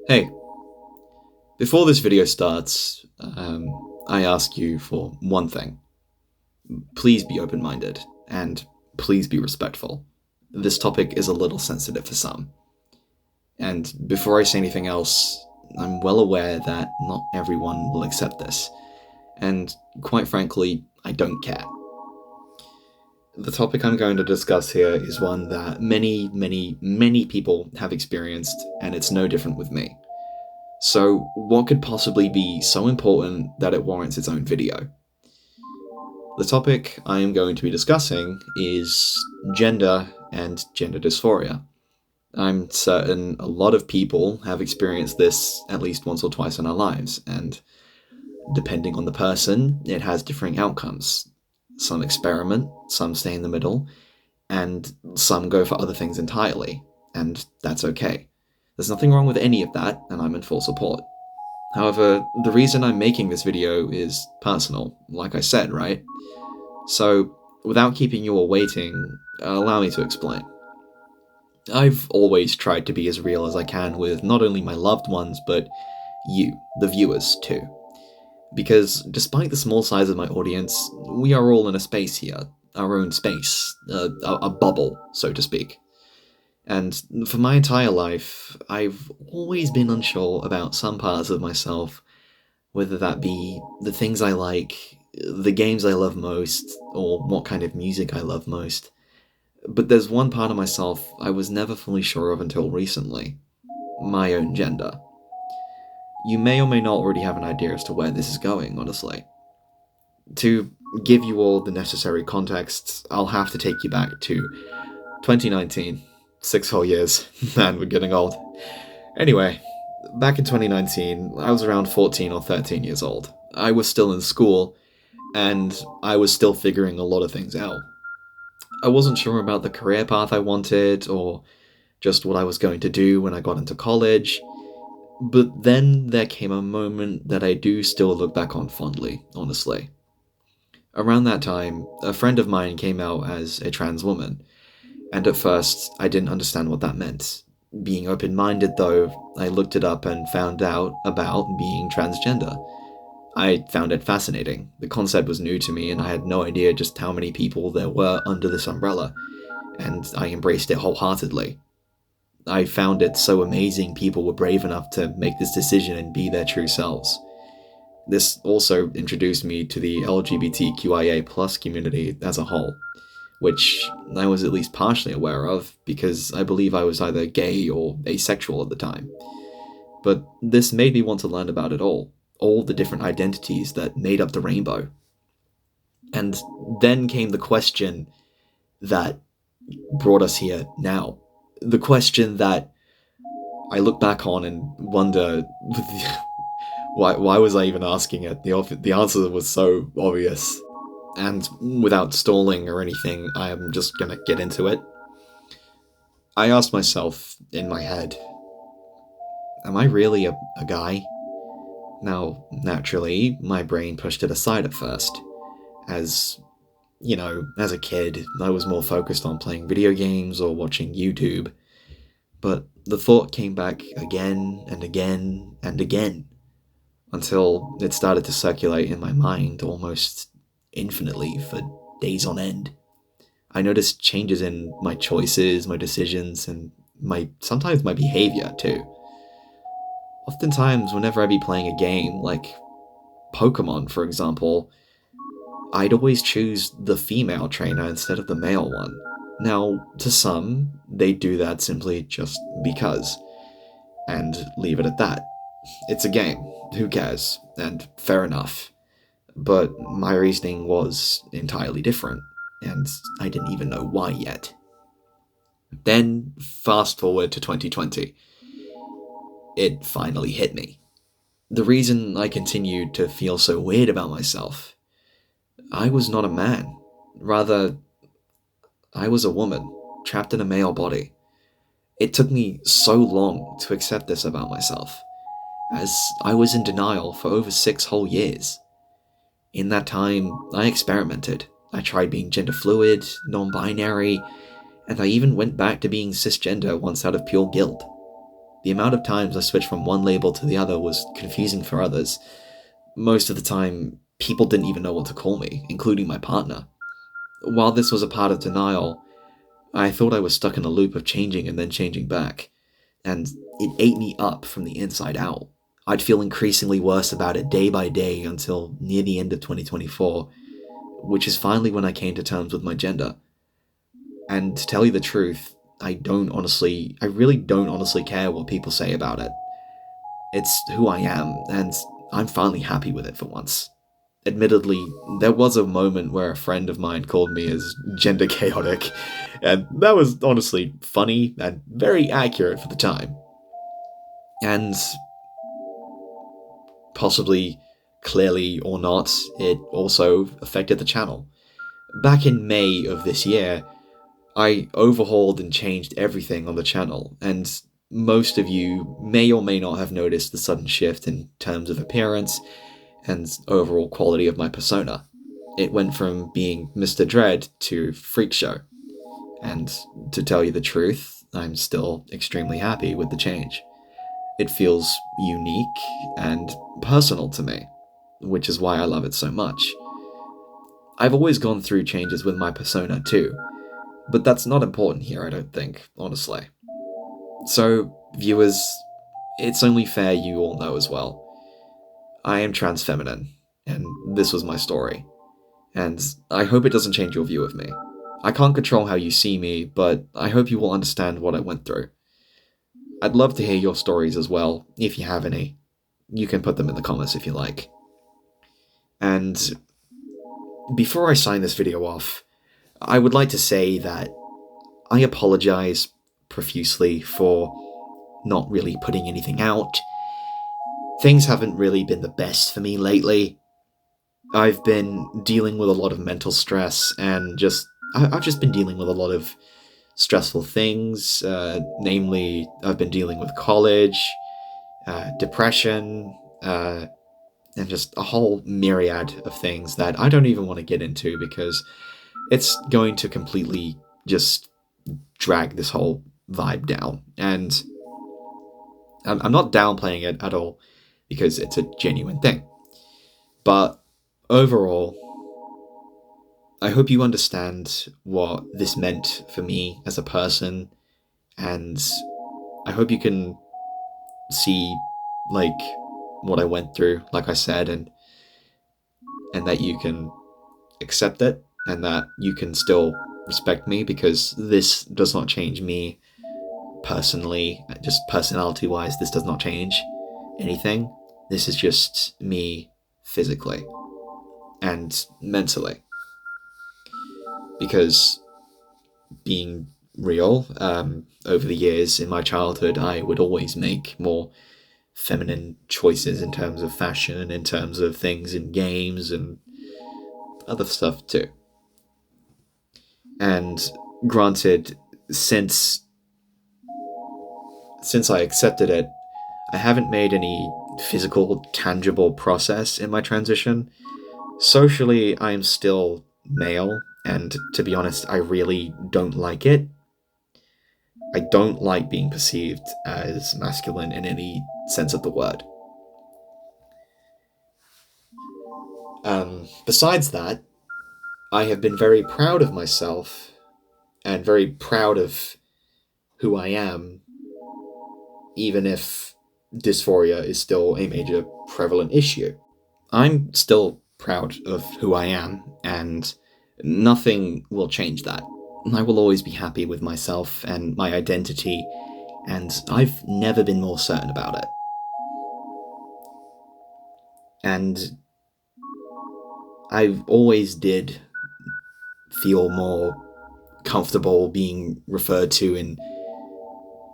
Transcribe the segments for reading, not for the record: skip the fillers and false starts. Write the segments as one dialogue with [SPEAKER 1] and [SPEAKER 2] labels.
[SPEAKER 1] Hey, before this video starts, I ask you for one thing. Please be open-minded, and please be respectful. This topic is a little sensitive for some. And before I say anything else, I'm well aware that not everyone will accept this. And quite frankly, I don't care. The topic I'm going to discuss here is one that many people have experienced, and it's no different with me. So, what could possibly be so important that it warrants its own video? The topic I am going to be discussing is gender and gender dysphoria. I'm certain a lot of people have experienced this at least once or twice in our lives, and depending on the person, it has differing outcomes. Some experiment, some stay in the middle, and some go for other things entirely, and that's okay. There's nothing wrong with any of that, and I'm in full support. However, the reason I'm making this video is personal, like I said, right? So, without keeping you all waiting, allow me to explain. I've always tried to be as real as I can with not only my loved ones, but you, the viewers, too. Because despite the small size of my audience, we are all in a space here, our own space, a bubble, so to speak. And for my entire life, I've always been unsure about some parts of myself, whether that be the things I like, the games I love most, or what kind of music I love most. But there's one part of myself I was never fully sure of until recently: my own gender. You may or may not already have an idea as to where this is going, honestly. To give you all the necessary context, I'll have to take you back to 2019. 6 whole years. Man, we're getting old. Anyway, back in 2019, I was around 14 or 13 years old. I was still in school, and I was still figuring a lot of things out. I wasn't sure about the career path I wanted, or just what I was going to do when I got into college. But then there came a moment that I do still look back on fondly, honestly. Around that time, a friend of mine came out as a trans woman, and at first I didn't understand what that meant. Being open-minded though, I looked it up and found out about being transgender. I found it fascinating. The concept was new to me and I had no idea just how many people there were under this umbrella, and I embraced it wholeheartedly. I found it so amazing people were brave enough to make this decision and be their true selves. This also introduced me to the LGBTQIA+ community as a whole, which I was at least partially aware of because I believe I was either gay or asexual at the time. But this made me want to learn about it all the different identities that made up the rainbow. And then came the question that brought us here now. The question that I look back on and wonder, why was I even asking it? The answer was so obvious. And without stalling or anything, I am just gonna get into it. I asked myself in my head, am I really a guy? Now, naturally, my brain pushed it aside at first. As a kid, I was more focused on playing video games or watching YouTube. But the thought came back again and again and again, until it started to circulate in my mind almost infinitely for days on end. I noticed changes in my choices, my decisions, and sometimes my behavior too. Oftentimes, whenever I'd be playing a game, like Pokemon for example, I'd always choose the female trainer instead of the male one. Now, to some, they do that simply just because, and leave it at that. It's a game, who cares, and fair enough. But my reasoning was entirely different, and I didn't even know why yet. Then, fast forward to 2020. It finally hit me. The reason I continued to feel so weird about myself: I was not a man. Rather, I was a woman, trapped in a male body. It took me so long to accept this about myself, as I was in denial for over 6 whole years. In that time, I experimented. I tried being gender fluid, non-binary, and I even went back to being cisgender once out of pure guilt. The amount of times I switched from one label to the other was confusing for others. Most of the time, people didn't even know what to call me, including my partner. While this was a part of denial, I thought I was stuck in a loop of changing and then changing back, and it ate me up from the inside out. I'd feel increasingly worse about it day by day until near the end of 2024, which is finally when I came to terms with my gender. And to tell you the truth, I really don't honestly care what people say about it. It's who I am, and I'm finally happy with it for once. Admittedly, there was a moment where a friend of mine called me as gender chaotic, and that was honestly funny and very accurate for the time. And possibly, clearly or not, it also affected the channel. Back in May of this year, I overhauled and changed everything on the channel, and most of you may or may not have noticed the sudden shift in terms of appearance and overall quality of my persona. It went from being Mr. Dread to Freak Show, and to tell you the truth, I'm still extremely happy with the change. It feels unique and personal to me, which is why I love it so much. I've always gone through changes with my persona too, but that's not important here, I don't think, honestly. So, viewers, it's only fair you all know as well. I am trans feminine, and this was my story. And I hope it doesn't change your view of me. I can't control how you see me, but I hope you will understand what I went through. I'd love to hear your stories as well, if you have any. You can put them in the comments if you like. And before I sign this video off, I would like to say that I apologize profusely for not really putting anything out. Things haven't really been the best for me lately. I've been dealing with a lot of mental stress and I've just been dealing with a lot of stressful things. Namely, I've been dealing with college, depression, and just a whole myriad of things that I don't even want to get into because it's going to completely just drag this whole vibe down. And I'm not downplaying it at all because it's a genuine thing. But overall, I hope you understand what this meant for me as a person, and I hope you can see, like, what I went through, like I said, and that you can accept it, and that you can still respect me, because this does not change me personally, just personality-wise, this does not change anything. This is just me physically and mentally. Because being real, over the years in my childhood, I would always make more feminine choices in terms of fashion, in terms of things in games and other stuff too. And granted, since I accepted it, I haven't made any physical, tangible process in my transition. Socially, I am still male, and to be honest, I really don't like it. I don't like being perceived as masculine in any sense of the word. Besides that, I have been very proud of myself and very proud of who I am, even if dysphoria is still a major prevalent issue. I'm still proud of who I am, and nothing will change that. I will always be happy with myself and my identity, and I've never been more certain about it. And I always did feel more comfortable being referred to in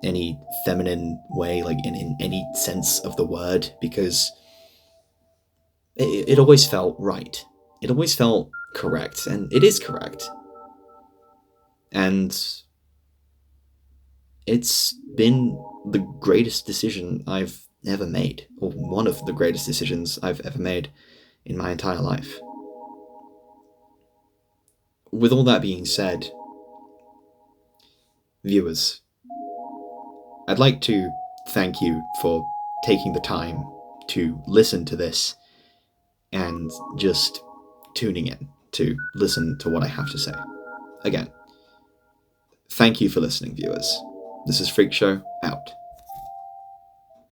[SPEAKER 1] any feminine way, like in any sense of the word, because it always felt right. It always felt correct, and it is correct. And it's been the greatest decision I've ever made, or one of the greatest decisions I've ever made in my entire life. With all that being said, viewers, I'd like to thank you for taking the time to listen to this and just tuning in to listen to what I have to say. Again, thank you for listening, viewers. This is Freak Show, out.